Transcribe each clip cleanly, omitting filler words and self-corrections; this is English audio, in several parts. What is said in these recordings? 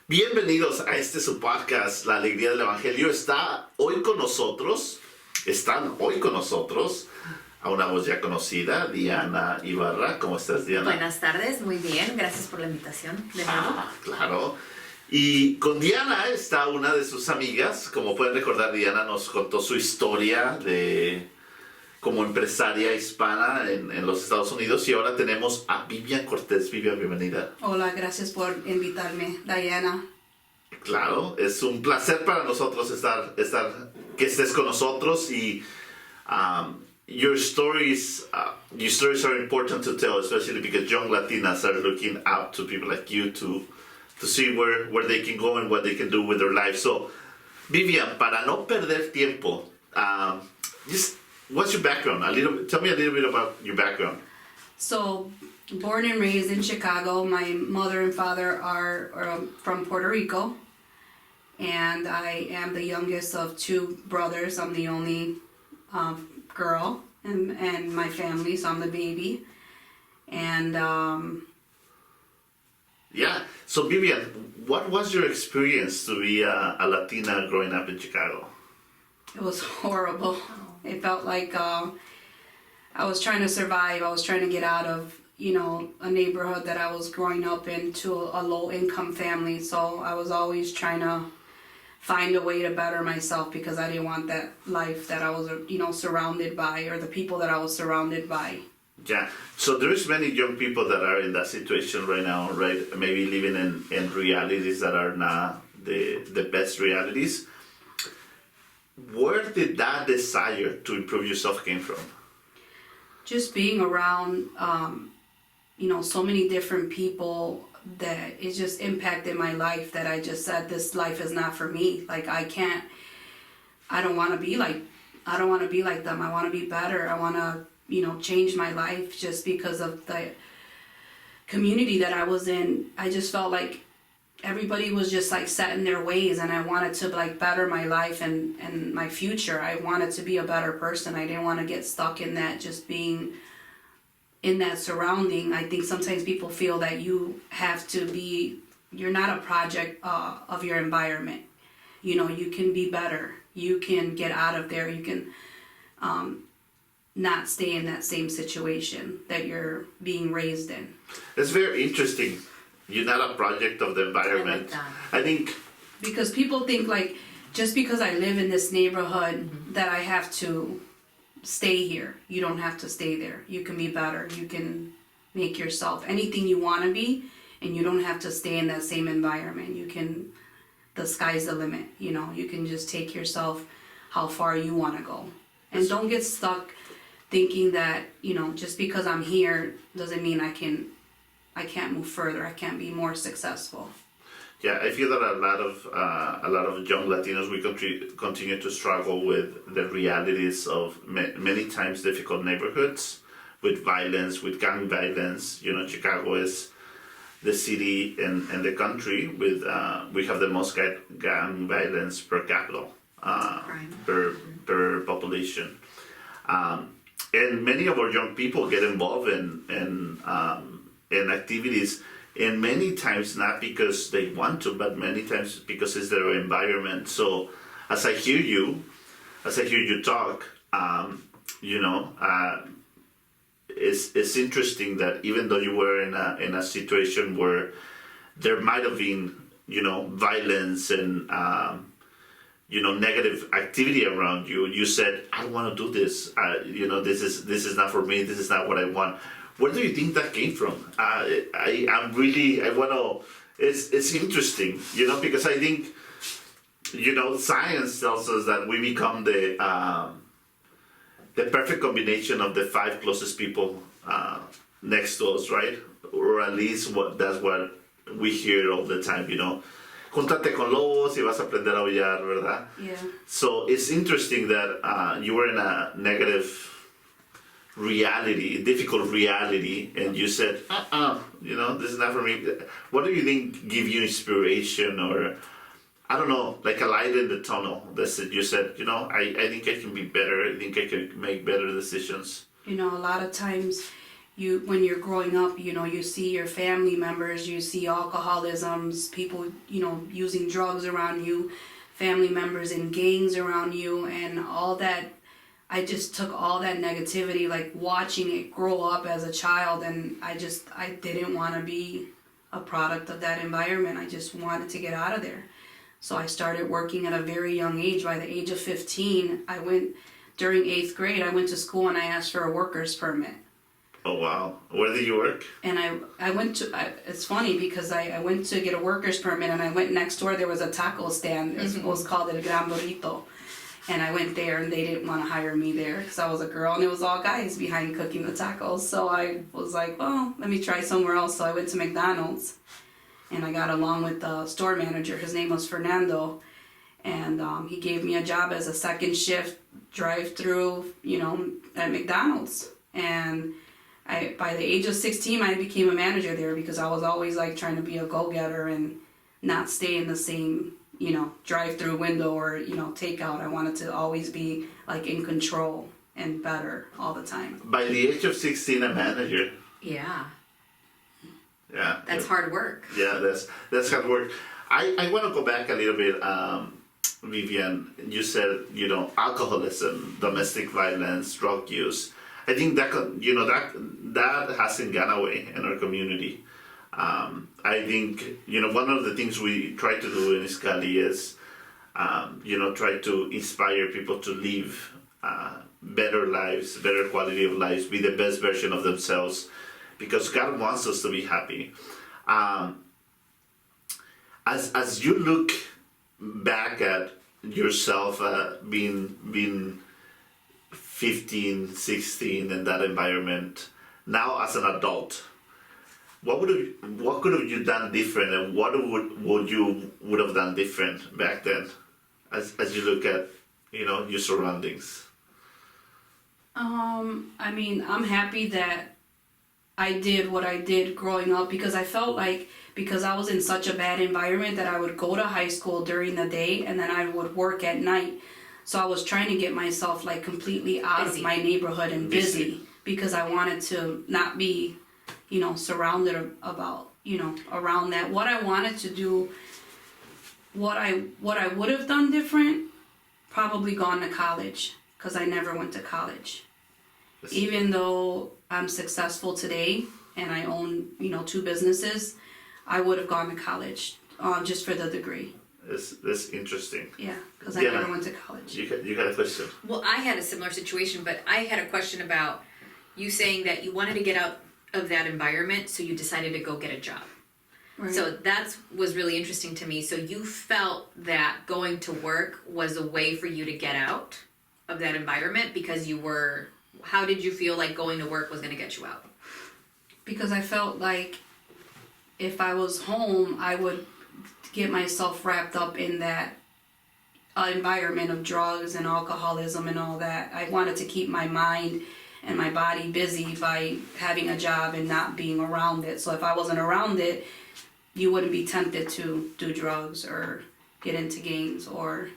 Bienvenidos a su podcast, La Alegría del Evangelio. Están hoy con nosotros a una voz ya conocida, Diana Ibarra. ¿Cómo estás, Diana? Buenas tardes, muy bien, gracias por la invitación. De nuevo. Claro. Y con Diana está una de sus amigas. Como pueden recordar, Diana nos contó su historia como empresaria hispana en los Estados Unidos, y ahora tenemos a Vivian Cortez. Vivian, bienvenida. Hola, gracias por invitarme, Diana. Claro, es un placer para nosotros que estés con nosotros, y your stories are important to tell, especially because young Latinas are looking out to people like you to see where they can go and what they can do with their lives. So, Vivian, para no perder tiempo, what's your background? Tell me a little bit about your background. So, born and raised in Chicago. My mother and father are from Puerto Rico, and I am the youngest of two brothers. I'm the only girl in my family, so I'm the baby. And so Vivian, what was your experience to be a Latina growing up in Chicago? it was horrible. It felt like I was trying to survive. I was trying to get out of, a neighborhood that I was growing up into, a low-income family. So I was always trying to find a way to better myself because I didn't want that life that I was, surrounded by, or the people that I was surrounded by. Yeah, so there's many young people that are in that situation right now, right? Maybe living in realities that are not the best realities. Where did that desire to improve yourself came from? Just being around, so many different people that it just impacted my life, that I just said, this life is not for me. Like, I don't want to be like them. I want to be better. I want to, change my life just because of the community that I was in. I just felt like everybody was just like set in their ways, and I wanted to like better my life and my future. I wanted to be a better person. I didn't want to get stuck in that, just being in that surrounding. I think sometimes people feel that you're not a project of your environment. You can be better. You can get out of there. You can not stay in that same situation that you're being raised in. It's very interesting. You're not a project of the environment. I think because people think like, just because I live in this neighborhood that I have to stay here. You don't have to stay there. You can be better. You can make yourself anything you want to be, and you don't have to stay in that same environment. The sky's the limit. You can just take yourself how far you want to go. And don't get stuck thinking that, just because I'm here doesn't mean I can't move further. I can't be more successful. Yeah, I feel that a lot of young Latinos, we continue to struggle with the realities of many times difficult neighborhoods with violence, with gang violence. Chicago is the city in the country with we have the most gang violence per capita, per population. And many of our young people get involved in activities, and many times not because they want to, but many times because it's their environment. So as I hear you talk, it's interesting that even though you were in a situation where there might have been, violence and negative activity around you, you said, I want to do this. This is not for me. This is not what I want. Where do you think that came from? It's interesting, because I think, science tells us that we become the perfect combination of the 5 closest people next to us, right? Or at least that's what we hear all the time, Júntate con lobos y vas a aprender a aullar, ¿verdad? Yeah. So it's interesting that you were in a negative reality, difficult reality, and you said, this is not for me. What do you think give you inspiration, or I don't know, like a light in the tunnel that said, you said, I think I can be better. I think I can make better decisions. A lot of times when you're growing up, you see your family members, you see alcoholisms, people, using drugs around you, family members in gangs around you, and all that. I just took all that negativity, like watching it grow up as a child, and I didn't want to be a product of that environment. I just wanted to get out of there. So I started working at a very young age. By the age of 15, during 8th grade, I went to school and I asked for a worker's permit. Oh, wow. Where did you work? And it's funny because I went to get a worker's permit, and I went next door. There was a taco stand. It was called El Gran Burrito. And I went there, and they didn't want to hire me there because I was a girl, and it was all guys behind cooking the tacos. So I was like, well, let me try somewhere else. So I went to McDonald's, and I got along with the store manager. His name was Fernando. And he gave me a job as a second shift drive-through, at McDonald's. And by the age of 16, I became a manager there because I was always like trying to be a go-getter and not stay in the same, drive-through window or, takeout. I wanted to always be like in control and better all the time. By the age of 16, a manager. Yeah. Yeah. That's hard work. Yeah, that's hard work. I want to go back a little bit, Vivian. You said, alcoholism, domestic violence, drug use. I think that that hasn't gone away in our community. I think one of the things we try to do in Iscali is try to inspire people to live better lives, better quality of lives, be the best version of themselves, because God wants us to be happy. As you look back at yourself being 15, 16 in that environment, now as an adult, what could have you done different, and what would you have done different back then, as you look at your surroundings? I'm happy that I did what I did growing up, because I felt like because I was in such a bad environment that I would go to high school during the day and then I would work at night. So I was trying to get myself like completely out of my neighborhood and busy because I wanted to not be, surrounded around that. What I wanted to do, what I would have done different, probably gone to college, because I never went to college. Even though I'm successful today and I own, 2 businesses, I would have gone to college just for the degree. That's interesting. Yeah, because I never went to college. You got a question? Well, I had a similar situation, but I had a question about you saying that you wanted to get out of that environment, so you decided to go get a job. Right. So that was really interesting to me. So you felt that going to work was a way for you to get out of that environment because how did you feel like going to work was going to get you out? Because I felt like if I was home, I would get myself wrapped up in that environment of drugs and alcoholism and all that. I wanted to keep my mind and my body busy by having a job and not being around it. So if I wasn't around it, you wouldn't be tempted to do drugs or get into gangs or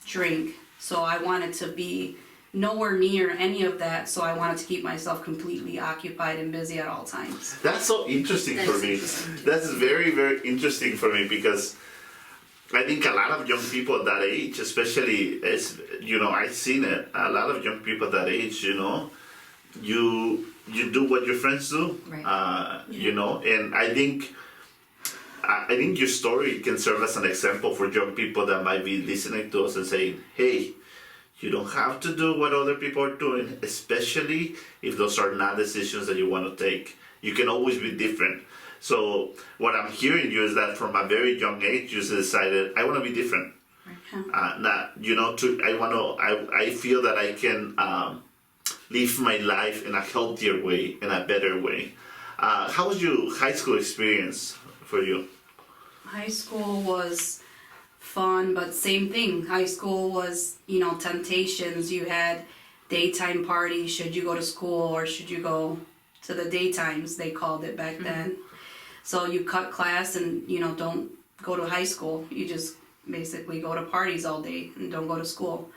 drink. So I wanted to be nowhere near any of that, so I wanted to keep myself completely occupied and busy at all times. That's so interesting for me. That's very, very interesting for me, because I think a lot of young people at that age, especially, I've seen it, a lot of young people at that age, you do what your friends do, right. And I think your story can serve as an example for young people that might be listening to us and saying, hey, you don't have to do what other people are doing, especially if those are not decisions that you want to take. You can always be different. So what I'm hearing you is that from a very young age, you decided, I want to be different. I feel that I can live my life in a healthier way, in a better way. How was your high school experience for you? High school was fun, but same thing. High school was, temptations. You had daytime parties. Should you go to school or should you go to the daytimes, they called it back then. So you cut class and, don't go to high school. You just basically go to parties all day and don't go to school.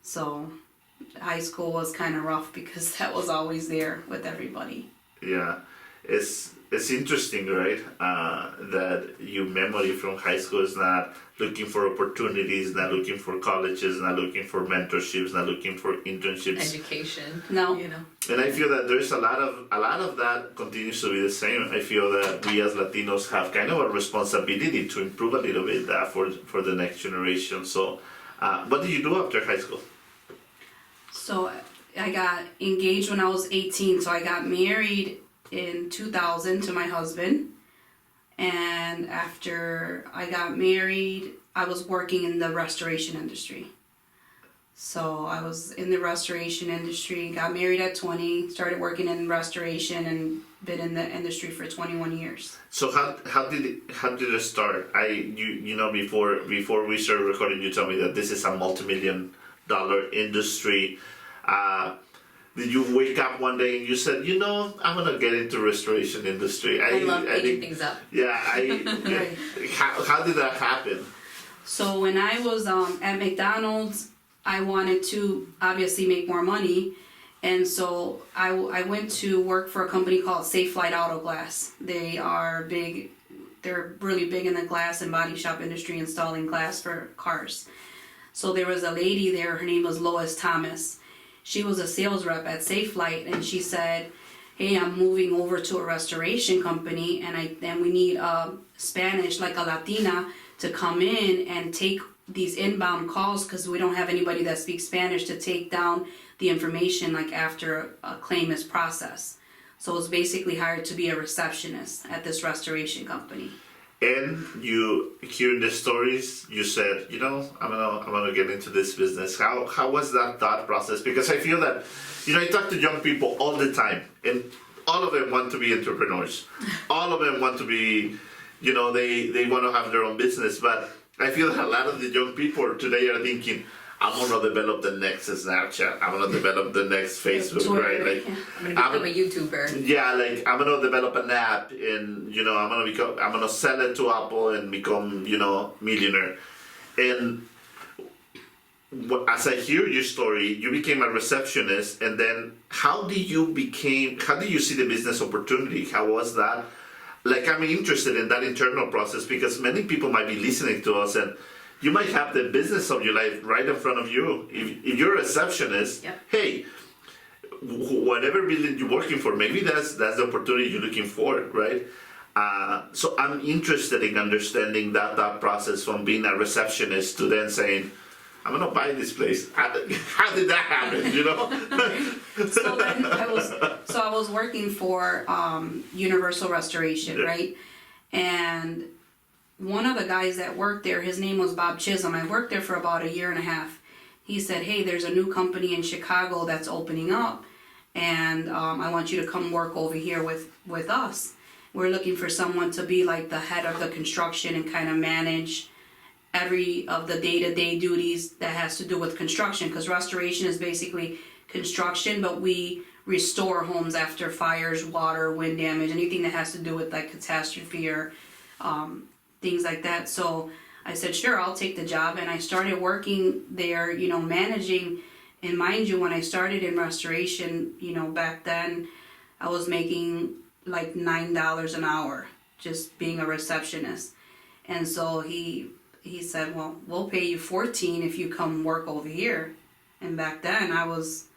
So high school was kind of rough because that was always there with everybody. Yeah, it's interesting, right? That your memory from high school is not looking for opportunities, not looking for colleges, not looking for mentorships, not looking for internships. Education. No. You know. And I feel that there's a lot of that continues to be the same. I feel that we as Latinos have kind of a responsibility to improve a little bit that for the next generation. So, what did you do after high school? So I got engaged when I was 18. So I got married in 2000 to my husband. And after I got married, I was working in the restoration industry. So I was in the restoration industry, got married at 20, started working in restoration, and been in the industry for 21 years. So how did it start? Before we started recording, you told me that this is a multi-million-dollar industry. Did you wake up one day and you said, I'm gonna get into restoration industry? I love cleaning things up. Yeah, how did that happen? So when I was at McDonald's, I wanted to obviously make more money, and so I went to work for a company called Safe Flight Auto Glass. They are big. They're really big in the glass and body shop industry, installing glass for cars. So there was a lady there. Her name was Lois Thomas. She was a sales rep at Safe Flight, and she said, "Hey, I'm moving over to a restoration company, and we need a Spanish, like a Latina, to come in and take these inbound calls because we don't have anybody that speaks Spanish to take down the information like after a claim is processed." So I was basically hired to be a receptionist at this restoration company. And you, hearing the stories, you said, I'm gonna get into this business. How was that thought process? Because I feel that, I talk to young people all the time, and all of them want to be entrepreneurs. All of them want to be, they want to have their own business. But I feel that a lot of the young people today are thinking, I'm gonna develop the next Snapchat. I'm gonna develop the next Facebook, right? Like, I'm gonna become a YouTuber. Yeah, like I'm gonna develop an app, and I'm gonna sell it to Apple and become, millionaire. And as I hear your story, you became a receptionist, and then how did you see the business opportunity? How was that? Like, I'm interested in that internal process because many people might be listening to us and you might have the business of your life right in front of you. If you're a receptionist, yep. Hey, whatever building you're working for, maybe that's the opportunity you're looking for, right? So I'm interested in understanding that process from being a receptionist to then saying, I'm gonna buy this place. How did that happen? So then I was working for Universal Restoration, right? And one of the guys that worked there, his name was Bob Chisholm. I worked there for about a year and a half. He said, "Hey, there's a new company in Chicago that's opening up, and I want you to come work over here with us. We're looking for someone to be like the head of the construction and kind of manage every of the day-to-day duties that has to do with construction, because restoration is basically construction, but we restore homes after fires, water, wind damage, anything that has to do with like catastrophe or things like that." So I said, sure, I'll take the job, and I started working there, managing. And mind you, when I started in restoration, back then I was making like $9 an hour just being a receptionist. And so he said, "Well, we'll pay you $14 if you come work over here." And back then I was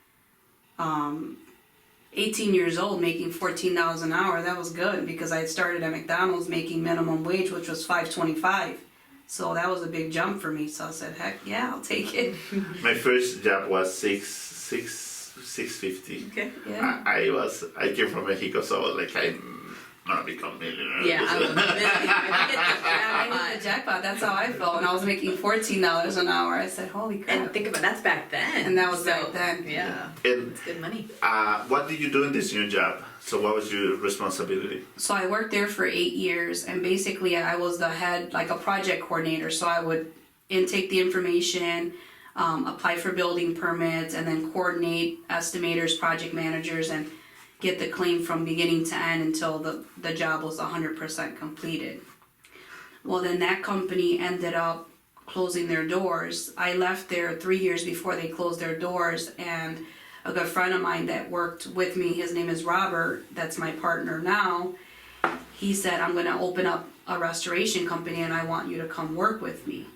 18 years old, making $14 an hour. That was good because I had started at McDonald's making minimum wage, which was $5.25. So that was a big jump for me. So I said, heck yeah, I'll take it. My first job was $6.50. Okay. Yeah. I came from Mexico, so I was like, I'm gonna become millionaire. Yeah, I was I hit the jackpot. That's how I felt when I was making $14 an hour. I said, holy crap. And think about that's back then. And that was back then. Yeah. And it's good money. what did you do in this new job? So what was your responsibility? So I worked there for 8 years, and basically I was the head, like a project coordinator. So I would intake the information, apply for building permits, and then coordinate estimators, project managers, and get the claim from beginning to end until the job was 100% completed. Well, then that company ended up closing their doors. I left there 3 years before they closed their doors, and a good friend of mine that worked with me, his name is Robert, that's my partner now, he said, I'm gonna open up a restoration company and I want you to come work with me.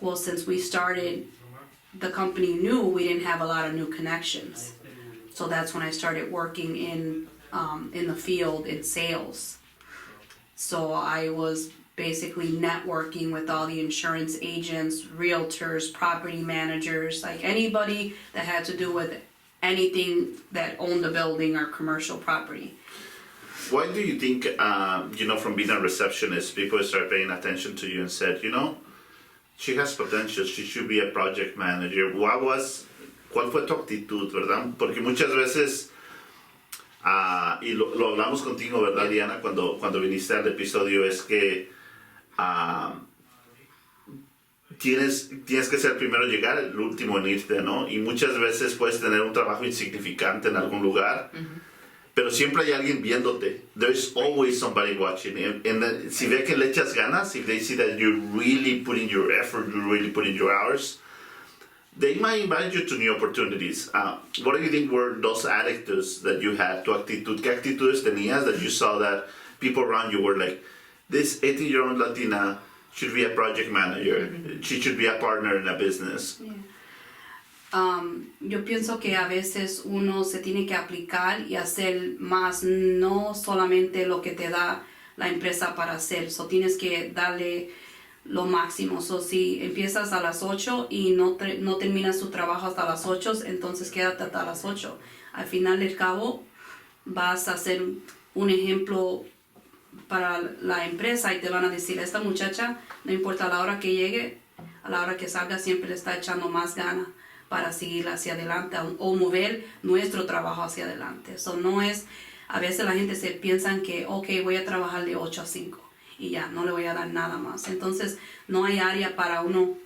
Well, since we started the company new, we didn't have a lot of new connections. So that's when I started working in the field in sales. So I was basically networking with all the insurance agents, realtors, property managers, like anybody that had to do with anything that owned a building or commercial property. Why do you think, from being a receptionist, people start paying attention to you and said, she has potential, she should be a project manager? ¿Cuál fue tu actitud, verdad? Porque muchas veces, y lo hablamos contigo, ¿verdad, Diana? Cuando viniste al episodio, es que tienes que ser el primero en llegar, el último en irte, ¿no? Y muchas veces puedes tener un trabajo insignificante en algún lugar, pero siempre hay alguien viéndote. There's always somebody watching. And si ve que le echas ganas, if they see that you're really putting your effort, you're really putting your hours, they might invite you to new opportunities. What do you think were those attitudes that you had, tu actitud? ¿Qué actitudes tenías that you saw that people around you were like, this 18-year-old Latina should be a project manager, she should be a partner in a business? Yeah. Yo pienso que a veces uno se tiene que aplicar y hacer más, no solamente lo que te da la empresa para hacer. So tienes que darle lo máximo. So si empiezas a las 8 y no terminas tu trabajo hasta las 8, entonces quédate hasta las 8. Al final del cabo vas a ser un ejemplo para la empresa y te van a decir, esta muchacha, no importa la hora que llegue, a la hora que salga siempre le está echando más ganas para seguir hacia adelante o mover nuestro trabajo hacia adelante. So no es, a veces la gente se piensa que, ok, voy a trabajar de 8 a 5 y ya, no le voy a dar nada más. Entonces no hay área para uno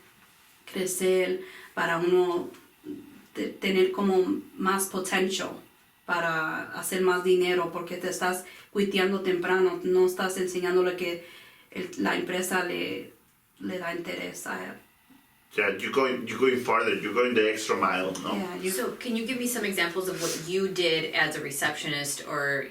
crecer, para uno tener como más potential para hacer más dinero, porque te estás cuiteando temprano, no estás enseñándole que la empresa le da interés a. Yeah, you're going farther, you're going the extra mile, no? Yeah, So can you give me some examples of what you did as a receptionist or,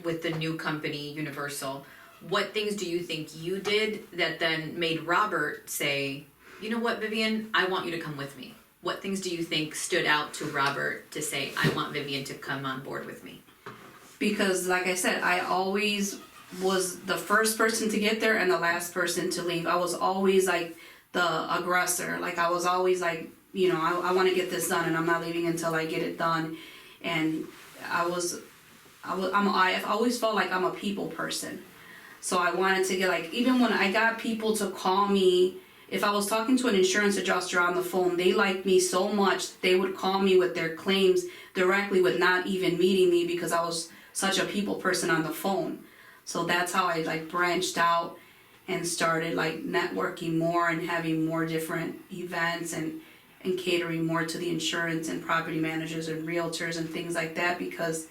with the new company, Universal? What things do you think you did that then made Robert say, you know what, Vivian, I want you to come with me? What things do you think stood out to Robert to say, I want Vivian to come on board with me? Because like I said, I always was the first person to get there and the last person to leave. I was always like the aggressor. Like I was always like, I want to get this done and I'm not leaving until I get it done. And I've always felt like I'm a people person. So I wanted to get like, even when I got people to call me, if I was talking to an insurance adjuster on the phone, they liked me so much, they would call me with their claims directly with not even meeting me because I was such a people person on the phone. So that's how I like branched out and started like networking more and having more different events and catering more to the insurance and property managers and realtors and things like that, because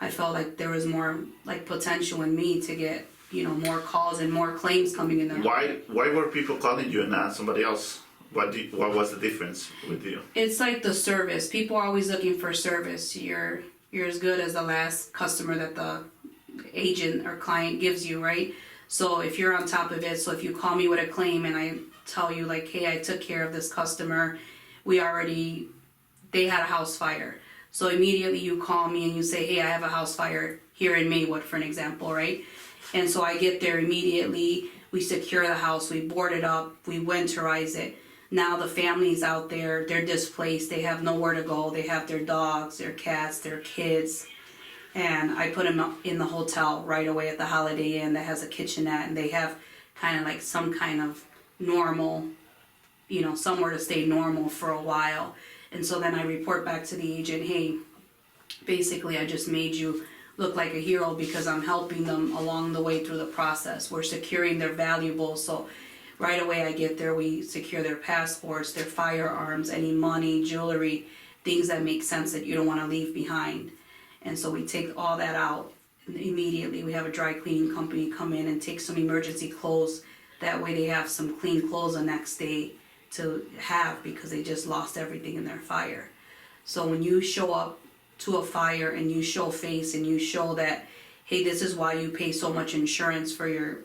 I felt like there was more like potential in me to get, more calls and more claims coming in. Why were people calling you and not somebody else? What was the difference with you? It's like the service. People are always looking for service. You're as good as the last customer that the agent or client gives you, right? So if you're on top of it, so if you call me with a claim and I tell you like, hey, I took care of this customer, they had a house fire. So immediately you call me and you say, hey, I have a house fire here in Maywood, for an example, right? And so I get there immediately, we secure the house, we board it up, we winterize it. Now the family's out there, they're displaced, they have nowhere to go, they have their dogs, their cats, their kids. And I put them in the hotel right away at the Holiday Inn that has a kitchenette, and they have kind of like some kind of normal, somewhere to stay normal for a while. And so then I report back to the agent, hey, basically I just made you look like a hero because I'm helping them along the way through the process. We're securing their valuables. So right away I get there, we secure their passports, their firearms, any money, jewelry, things that make sense that you don't want to leave behind. And so we take all that out. And immediately we have a dry cleaning company come in and take some emergency clothes That way they have some clean clothes the next day to have, because they just lost everything in their fire. So when you show up to a fire and you show face and you show that, hey, this is why you pay so much insurance for your,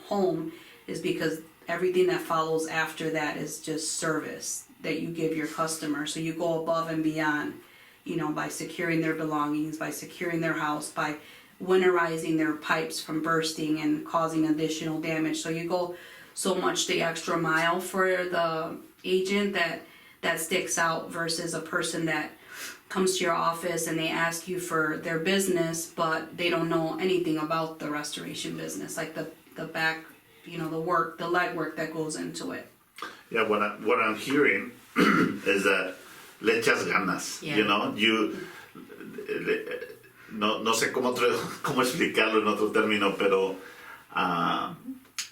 home, is because everything that follows after that is just service that you give your customer. So you go above and beyond, by securing their belongings, by securing their house, by winterizing their pipes from bursting and causing additional damage. So you go so much the extra mile for the agent that sticks out, versus a person that comes to your office and they ask you for their business, but they don't know anything about the restoration business, like the back, the work, the legwork that goes into it. Yeah, what I'm hearing is that le echas ganas, you no sé cómo explicarlo en otro término, pero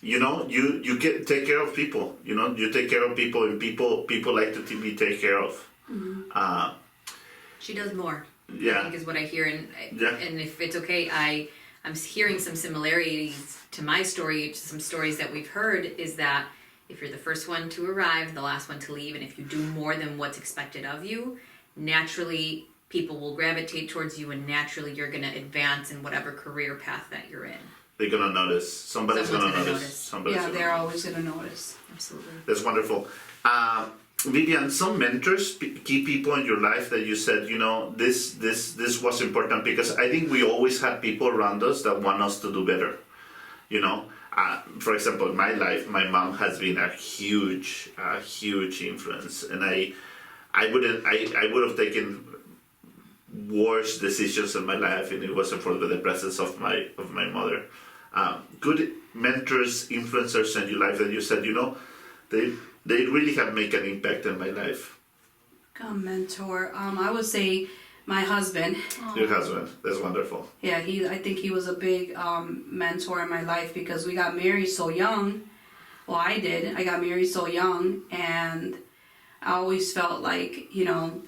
you take care of people, you take care of people, and people like to be taken care of. Mm-hmm. She does more. Yeah, I think is what I hear, and if it's okay, I'm hearing some similarities to my story, to some stories that we've heard, is that if you're the first one to arrive, the last one to leave, and if you do more than what's expected of you, naturally people will gravitate towards you, and naturally you're going to advance in whatever career path that you're in. They're going to notice. Someone's going to notice. They're always going to notice. Absolutely. That's wonderful. Vivian, some mentors, key people in your life that you said, this was important, because I think we always have people around us that want us to do better. For example, in my life, my mom has been a huge influence, and I would have taken worse decisions in my life if it wasn't for the presence of my mother. Good mentors, influencers in your life that you said, they really have made an impact in my life. A mentor, I would say my husband. Your husband, that's wonderful. Yeah, I think he was a big mentor in my life, because we got married so young. Well, I did. I got married so young, and I always felt like, no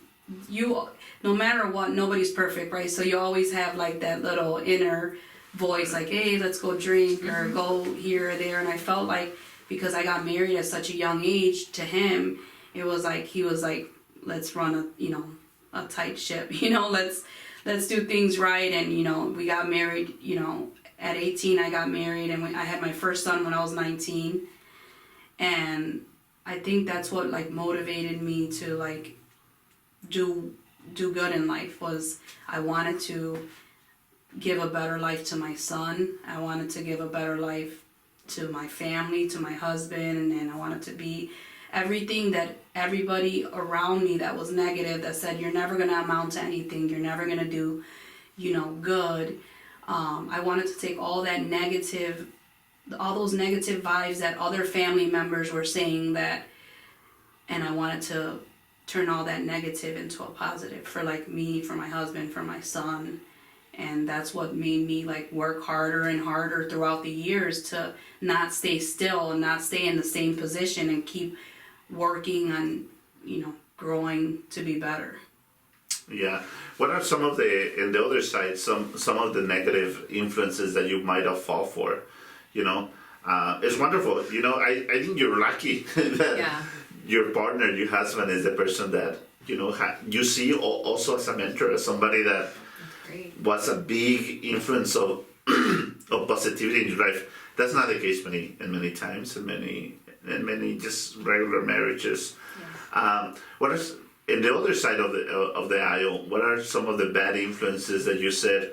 matter what, nobody's perfect, right? So you always have like that little inner voice, like, hey, let's go drink or go here or there. And I felt like, because I got married at such a young age, to him, it was like, he was like, let's run a tight ship, let's do things right. And, we got married, at 18, I got married, and I had my first son when I was 19. And I think that's what like motivated me to like do good in life, was I wanted to give a better life to my son. I wanted to give a better life to my family, to my husband, and I wanted to be everything that everybody around me that was negative, that said you're never going to amount to anything, you're never going to do, good. I wanted to take all those negative vibes that other family members were saying and I wanted to turn all that negative into a positive for like me, for my husband, for my son. And that's what made me like work harder and harder throughout the years to not stay still and not stay in the same position, and keep working on, growing to be better. Yeah. What are some of in the other side, some of the negative influences that you might have fall for? It's wonderful. I think you're lucky that your partner, your husband, is the person that, you see also as a mentor, as somebody that was a big influence of positivity in your life. That's not the case many times in many just regular marriages. Yeah. What are, in the other side of the aisle, what are some of the bad influences that you said?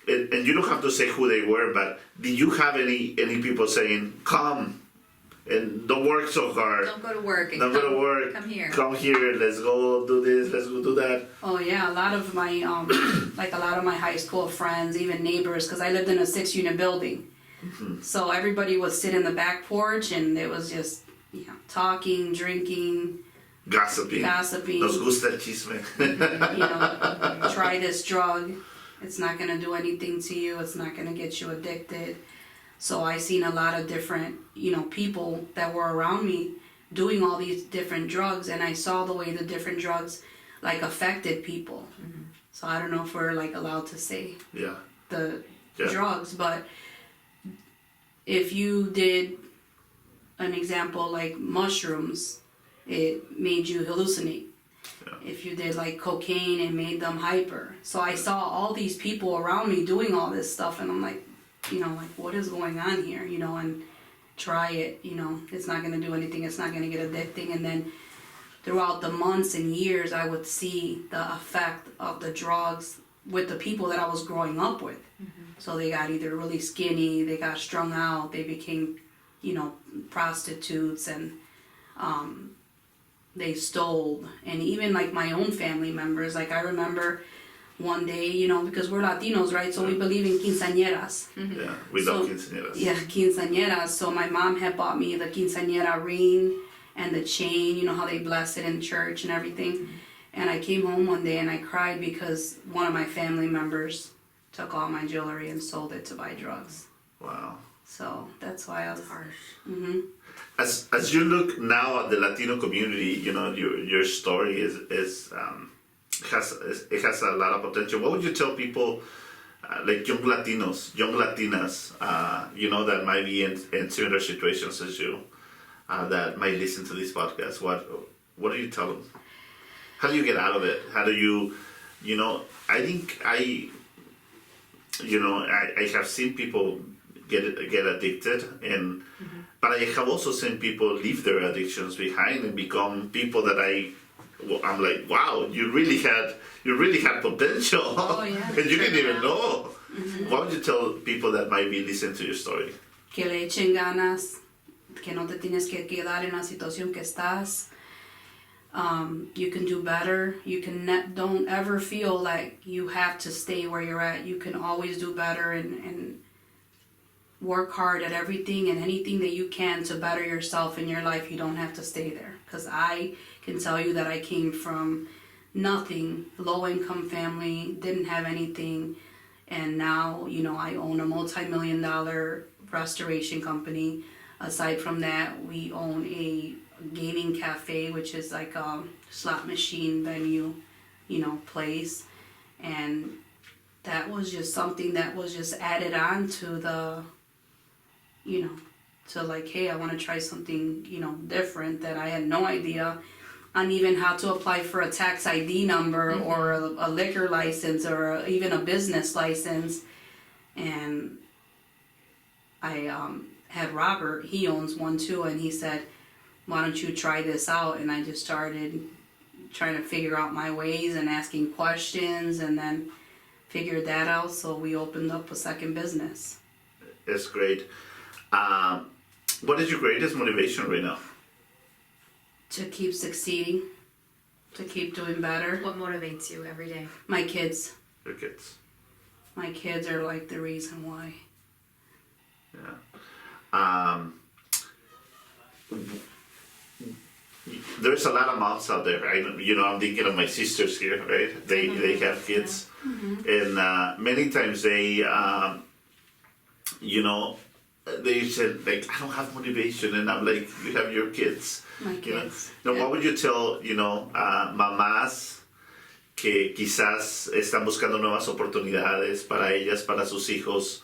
And you don't have to say who they were, but did you have any people saying, come and don't work so hard, don't go to work, come here, let's go do this, let's go do that? Oh yeah, a lot of my my high school friends, even neighbors, because I lived in a 6-unit building. Mm-hmm. So everybody would sit in the back porch, and it was just talking, drinking, gossiping. Nos gusta el chisme. Try this drug. It's not going to do anything to you. It's not going to get you addicted. So I seen a lot of different, people that were around me doing all these different drugs, and I saw the way the different drugs like affected people. Mm-hmm. So I don't know if we're like allowed to say the drugs, but if you did an example, like mushrooms, it made you hallucinate. If you did like cocaine, it made them hyper. So I saw all these people around me doing all this stuff, and I'm like, like what is going on here, and try it, it's not going to do anything, it's not going to get addicting. And then throughout the months and years, I would see the effect of the drugs with the people that I was growing up with. So they got either really skinny, they got strung out, they became, prostitutes, and they stole. And even like my own family members, like I remember one day, because we're Latinos, right? So we believe in quinceañeras. Yeah, we love quinceañeras. Yeah, quinceañeras. So my mom had bought me the quinceañera ring and the chain, how they bless it in church and everything. And I came home one day and I cried because one of my family members took all my jewelry and sold it to buy drugs. Wow. So that's why I was harsh. As you look now at the Latino community, your story has a lot of potential. What would you tell people, like young Latinos, young Latinas, that might be in similar situations as you, that might listen to this podcast? What do you tell them? How do you get out of it? How do you, I think I have seen people get addicted, and but I have also seen people leave their addictions behind and become people that I'm like, wow, you really had potential. Oh, yeah. And you didn't even know. What would you tell people that might be listening to your story? Que le echen ganas, que no te tienes que quedar en la situación que estás. You can do better. You can don't ever feel like you have to stay where you're at. You can always do better and work hard at everything and anything that you can to better yourself in your life. You don't have to stay there. Because I can tell you that I came from nothing, low-income family, didn't have anything, and now, I own a multi-million-dollar restoration company. Aside from that, we own a gaming cafe, which is like a slot machine venue, place. And that was just something that was just added on to the, to like, hey, I want to try something, different that I had no idea on even how to apply for a tax ID number or a liquor license or even a business license. And I had Robert, he owns one too, and he said, why don't you try this out? And I just started trying to figure out my ways and asking questions, and then figured that out, so we opened up a second business. That's great. What is your greatest motivation right now? To keep succeeding, to keep doing better. What motivates you every day? My kids. Your kids. My kids are like the reason why. Yeah. There's a lot of moms out there. I'm thinking of my sisters here, right? They have kids, and many times they said, like, I don't have motivation, and I'm like, you have your kids. My kids. Now, what would you tell, mamás que quizás están buscando nuevas oportunidades para ellas, para sus hijos?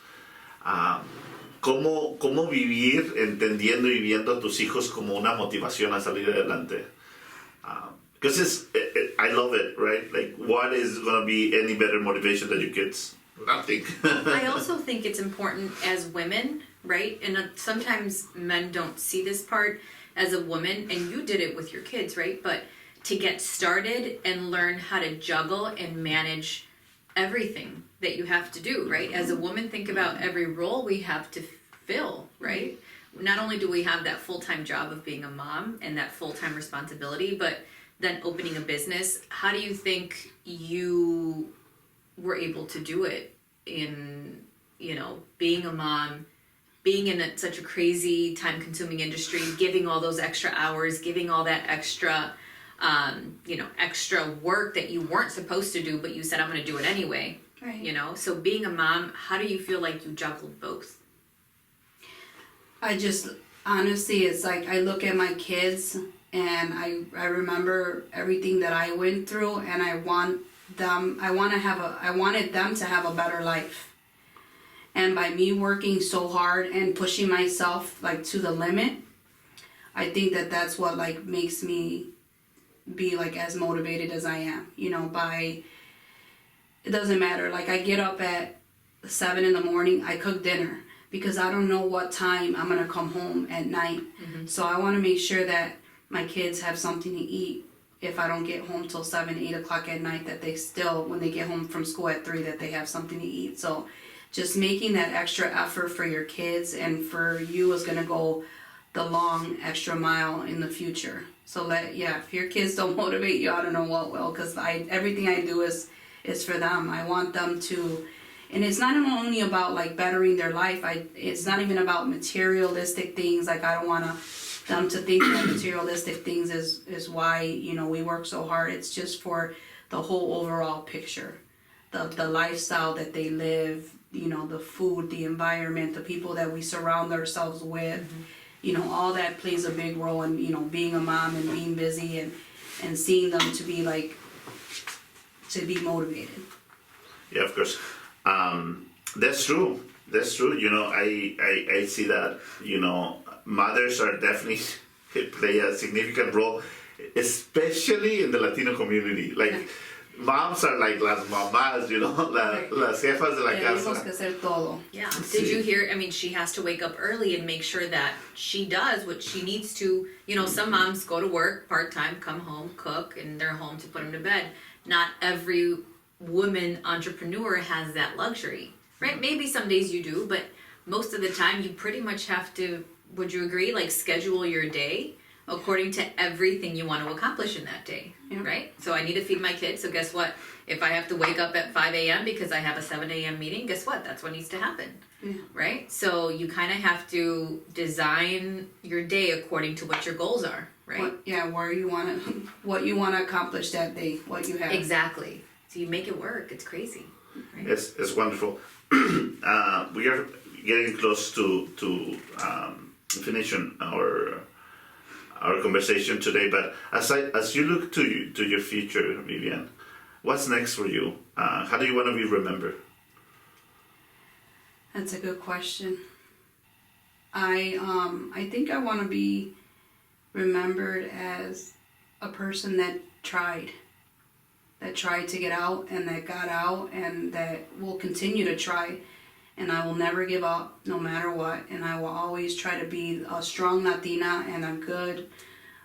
¿Cómo vivir entendiendo y viendo a tus hijos como una motivación a salir adelante? Because I love it, right? Like, what is going to be any better motivation than your kids? Nothing. I also think it's important as women, right? And sometimes men don't see this part as a woman, and you did it with your kids, right? But to get started and learn how to juggle and manage everything that you have to do, right? As a woman, think about every role we have to fill, right? Not only do we have that full-time job of being a mom and that full-time responsibility, but then opening a business. How do you think you were able to do it in, being a mom, being in such a crazy time-consuming industry, giving all those extra hours, giving all that extra, extra work that you weren't supposed to do, but you said, I'm going to do it anyway. Right. So being a mom, how do you feel like you juggled both? I just, honestly, it's like I look at my kids and I remember everything that I went through, and I wanted them to have a better life. And by me working so hard and pushing myself like to the limit, I think that that's what like makes me be like as motivated as I am, you know, by, it doesn't matter. Like I get up at 7 a.m, I cook dinner because I don't know what time I'm going to come home at night. So I want to make sure that my kids have something to eat if I don't get home till 7, 8 o'clock at night, that they still, when they get home from school at 3, that they have something to eat. So just making that extra effort for your kids and for you is going to go the long extra mile in the future. So if your kids don't motivate you, I don't know what will, because everything I do is for them. I want them to, and it's not only about like bettering their life. It's not even about materialistic things. Like I don't want them to think that materialistic things is why, you know, we work so hard. It's just for the whole overall picture, the lifestyle that they live, you know, the food, the environment, the people that we surround ourselves with. You know, all that plays a big role in, you know, being a mom and being busy and seeing them to be motivated. Yeah, of course. That's true. You know, I see that, you know, mothers are definitely play a significant role, especially in the Latino community. Like, moms are like las mamás, you know, las jefas de la casa. Tenemos que hacer todo. Yeah. Did you hear? I mean, she has to wake up early and make sure that she does what she needs to. You know, some moms go to work part-time, come home, cook, and they're home to put them to bed. Not every woman entrepreneur has that luxury, right? Maybe some days you do, but most of the time you pretty much have to, would you agree, like schedule your day according to everything you want to accomplish in that day, right? So I need to feed my kids, so guess what? If I have to wake up at 5 a.m. because I have a 7 a.m. meeting, guess what? That's what needs to happen, right? So you kind of have to design your day according to what your goals are, right? What you want to accomplish that day, what you have. Exactly. So you make it work. It's crazy. Right? It's wonderful. We are getting close to finishing our conversation today, but as you look to your future, Vivian, what's next for you? How do you want to be remembered? That's a good question. I think I want to be remembered as a person that tried to get out and that got out and that will continue to try, and I will never give up no matter what, and I will always try to be a strong Latina and a good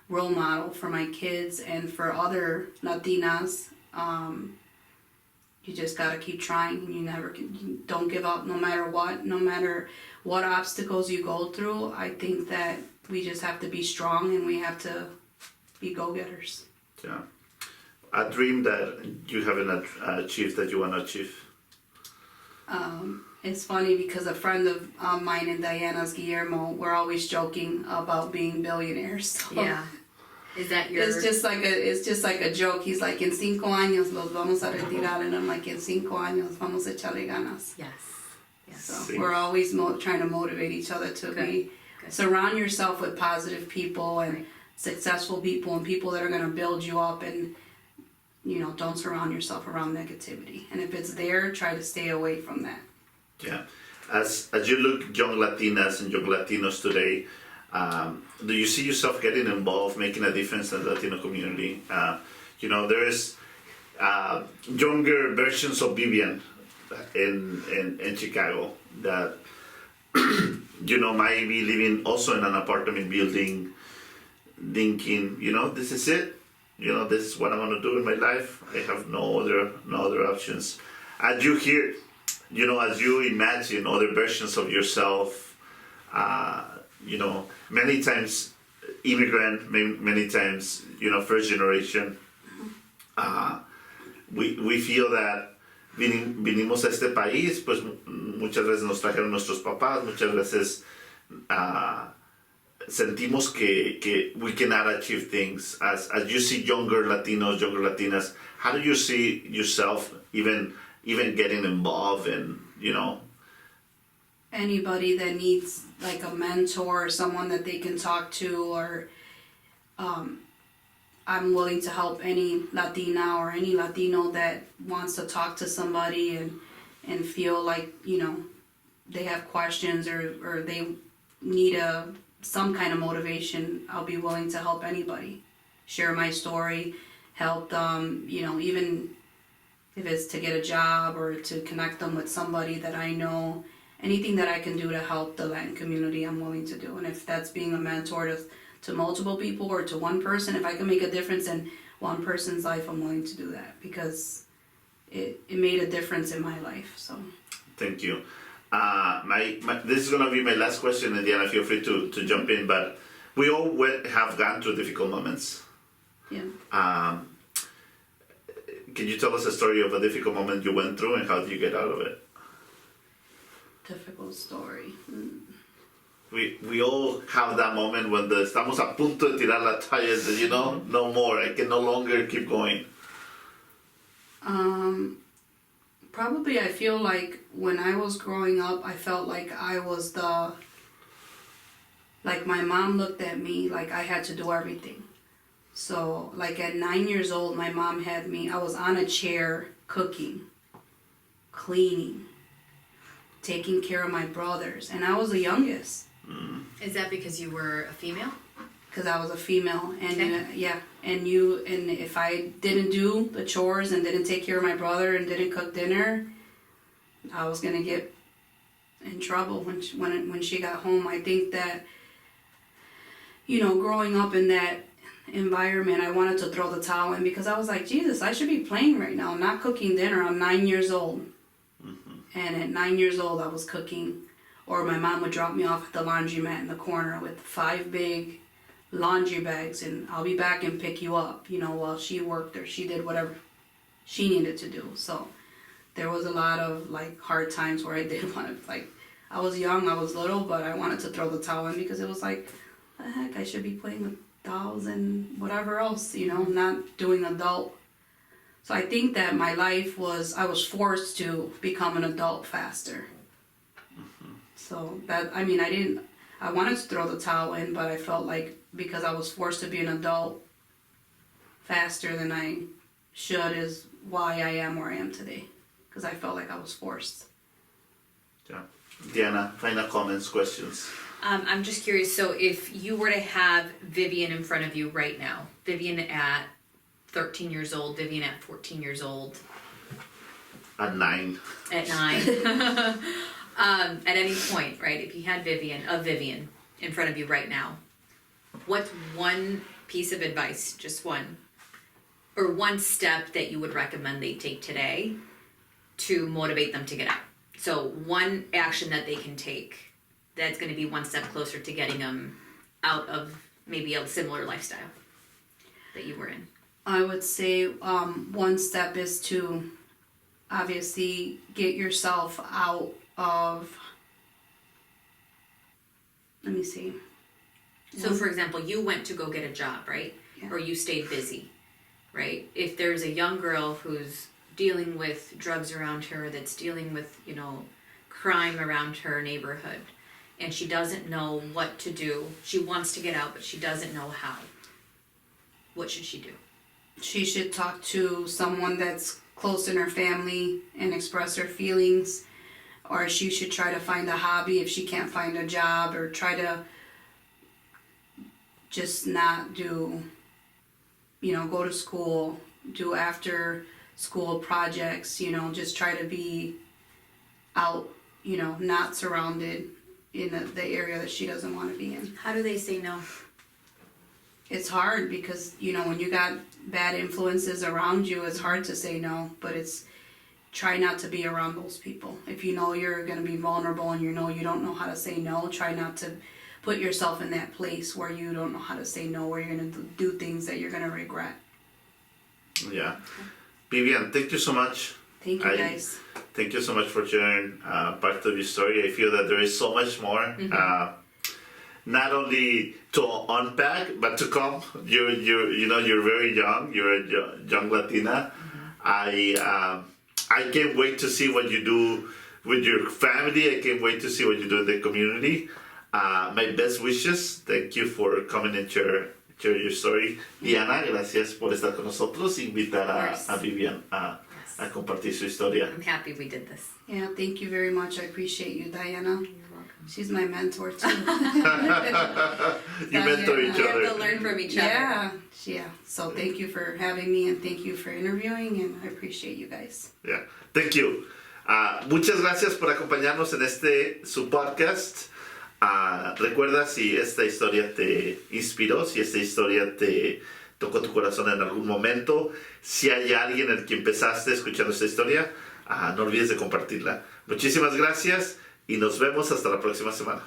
role model for my kids and for other Latinas. You just gotta keep trying. You don't give up no matter what obstacles you go through. I think that we just have to be strong and we have to be go-getters. Yeah. A dream that you haven't achieved that you want to achieve? It's funny because a friend of mine and Diana's, Guillermo, we're always joking about being billionaires. So Yeah. Is that your... It's just like a joke. He's like, en 5 años los vamos a retirar, and I'm like, en 5 años vamos a echarle ganas. Yes. Yes. So we're always trying to motivate each other to surround yourself with positive people and successful people and people that are going to build you up, and you know, don't surround yourself around negativity. And if it's there, try to stay away from that. Yeah. As you look young Latinas and young Latinos today, do you see yourself getting involved, making a difference in the Latino community? You know, there is younger versions of Vivian in Chicago that you know might be living also in an apartment building, thinking, you know, this is it. You know, this is what I want to do in my life. I have no other options. As you hear, you know, as you imagine other versions of yourself, you know, many times immigrant, many times, you know, first generation, we feel that vinimos a este país, pues muchas veces nos trajeron nuestros papás, muchas veces sentimos que we cannot achieve things. As you see younger Latinos, younger Latinas, how do you see yourself even getting involved in, you know? Anybody that needs like a mentor or someone that they can talk to, or I'm willing to help any Latina or any Latino that wants to talk to somebody and feel like, you know, they have questions or they need a some kind of motivation, I'll be willing to help anybody. Share my story, help them, even if it's to get a job or to connect them with somebody that I know. Anything that I can do to help the Latin community, I'm willing to do. And if that's being a mentor to multiple people or to one person, if I can make a difference in one person's life, I'm willing to do that because it made a difference in my life. So thank you. This is going to be my last question, and Diana, feel free to jump in. But we all have gone through difficult moments. Yeah. Can you tell us a story of a difficult moment you went through, and how did you get out of it? Difficult story. We all have that moment when estamos a punto de tirar la toalla, no more, I can no longer keep going. Probably I feel like when I was growing up, I felt like I was like my mom looked at me like I had to do everything. So like at 9 years old, my mom had me, I was on a chair cooking, cleaning, taking care of my brothers, and I was the youngest. Is that because you were a female? Because I was a female, and Okay. and if I didn't do the chores and didn't take care of my brother and didn't cook dinner, I was gonna get in trouble when she got home. I think that growing up in that environment, I wanted to throw the towel in because I was like, Jesus, I should be playing right now, not cooking dinner. I'm 9 years old. And at 9 years old, I was cooking. Or my mom would drop me off at the laundromat in the corner with 5 big laundry bags, and I'll be back and pick you up, while she worked or she did whatever she needed to do. So there was a lot of hard times where I did want to, I was young, I was little, but I wanted to throw the towel in because it was like, the heck, I should be playing with dolls and whatever else, not doing adult. So I think that my life I was forced to become an adult faster. So that, I wanted to throw the towel in, but I felt like because I was forced to be an adult faster than I should is why I am where I am today. Because I felt like I was forced. Yeah. Diana, final comments, questions? I'm just curious, so if you were to have Vivian in front of you right now, Vivian at 13 years old, Vivian at 14 years old. At 9. At 9. At any point, right, if you had Vivian in front of you right now, what's one piece of advice, just one, or one step that you would recommend they take today to motivate them to get out? So one action that they can take that's going to be one step closer to getting them out of maybe a similar lifestyle that you were in. I would say one step is to obviously get yourself out of, let me see. So for example, you went to go get a job, right? Yeah. Or you stayed busy, right? If there's a young girl who's dealing with drugs around her, that's dealing with, crime around her neighborhood, and she doesn't know what to do, she wants to get out, but she doesn't know how, what should she do? She should talk to someone that's close in her family and express her feelings, or she should try to find a hobby if she can't find a job, or try to just not do, go to school, do after school projects, just try to be out, not surrounded in the area that she doesn't want to be in. How do they say no? It's hard because, when you got bad influences around you, it's hard to say no, but try not to be around those people. If you know you're going to be vulnerable and you don't know how to say no, try not to put yourself in that place where you don't know how to say no, where you're going to do things that you're going to regret. Yeah. Vivian, thank you so much. Thank you, guys. Thank you so much for sharing part of your story. I feel that there is so much more. Mm-hmm. Not only to unpack, but to come. You're very young. You're a young Latina. Mm-hmm. I can't wait to see what you do with your family. I can't wait to see what you do in the community. My best wishes. Thank you for coming and share your story. Diana, gracias por estar con nosotros. Invitar a Vivian a compartir su historia. I'm happy we did this. Yeah, thank you very much. I appreciate you, Diana. You're welcome. She's my mentor too. You mentor each We have other. to learn from each other. Yeah. So thank you for having me and thank you for interviewing and I appreciate you guys. Yeah. Thank you. Muchas gracias por acompañarnos en su podcast. Recuerda, si esta historia te inspiró, si esta historia te tocó tu corazón en algún momento, si hay alguien en el que empezaste escuchando esta historia, no olvides de compartirla. Muchísimas gracias y nos vemos hasta la próxima semana.